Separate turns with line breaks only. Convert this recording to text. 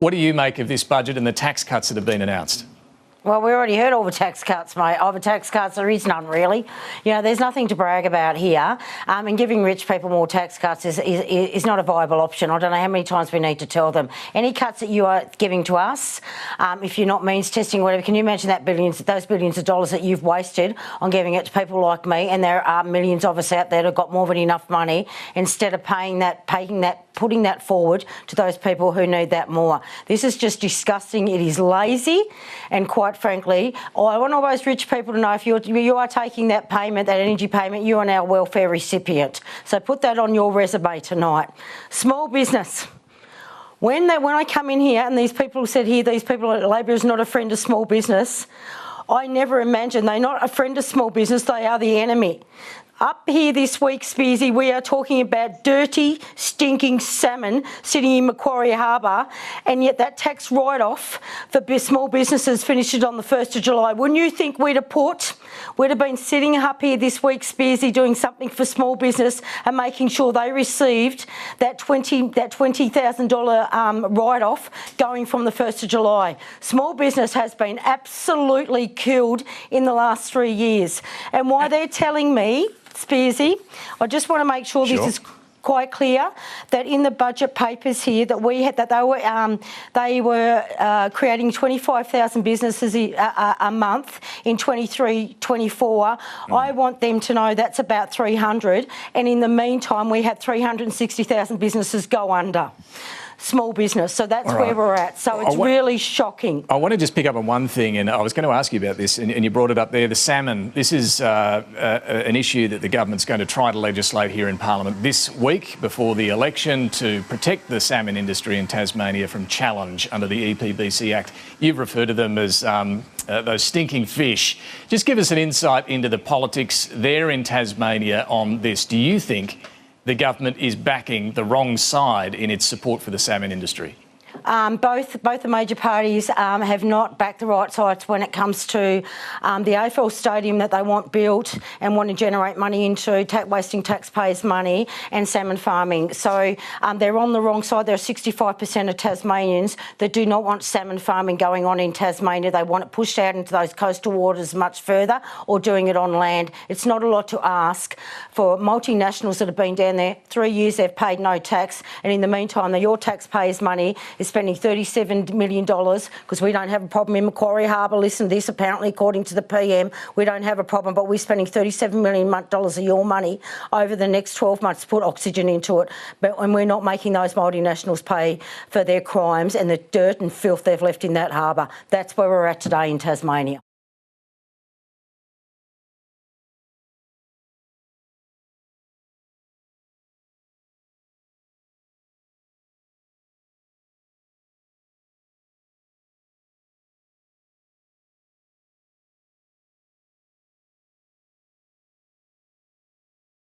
What do you make of this budget and the tax cuts that have been announced?
Well, we already heard all the tax cuts, mate. Of the tax cuts, there is none really. You know, there's nothing to brag about here. And giving rich people more tax cuts is not a viable option. I don't know how many times we need to tell them. Any cuts that you are giving to us, if you're not means testing, whatever, can you imagine those billions of dollars that you've wasted on giving it to people like me? And there are millions of us out there that have got more than enough money, instead of putting that forward to those people who need that more. This is just disgusting. It is lazy, and quite frankly, I want all those rich people to know if you are taking that payment, that energy payment, you are now a welfare recipient. So put that on your resume tonight. Small business. When I come in here and these people said here, Labor is not a friend of small business, I never imagined they're not a friend of small business, they are the enemy. Up here this week, Spearsy, we are talking about dirty, stinking salmon sitting in Macquarie Harbour, and yet that tax write-off for small businesses finishes on the 1st of July. Wouldn't you think we'd have been sitting up here this week, Spearsy, doing something for small business and making sure they received that $20,000 write-off going from the 1st of July? Small business has been absolutely killed in the last 3 years. And why they're telling me, Spearsy, I just want to make sure this is quite clear, that in the budget papers here that we had, that they were creating 25,000 businesses a month in 23-24. I want them to know that's about 300, and in the meantime we had 360,000 businesses go under. Small business. So that's where we're at. So it's really shocking.
I want to just pick up on one thing, and I was going to ask you about this, and you brought it up there, the salmon. This is an issue that the government's going to try to legislate here in Parliament this week before the election to protect the salmon industry in Tasmania from challenge under the EPBC Act. You've referred to them as those stinking fish. Just give us an insight into the politics there in Tasmania on this. Do you think the government is backing the wrong side in its support for the salmon industry?
Both the major parties have not backed the right sides when it comes to the AFL stadium that they want built and want to generate money into, wasting taxpayers' money, and salmon farming. So they're on the wrong side. There are 65% of Tasmanians that do not want salmon farming going on in Tasmania. They want it pushed out into those coastal waters much further, or doing it on land. It's not a lot to ask for multinationals that have been down there 3 years. They've paid no tax, and in the meantime, your taxpayers' money is spending $37 million, because we don't have a problem in Macquarie Harbour. Listen to this, apparently, according to the PM, we don't have a problem, but we're spending $37 million of your money over the next 12 months to put oxygen into it. And we're not making those multinationals pay for their crimes and the dirt and filth they've left in that harbour. That's where we're at today in Tasmania.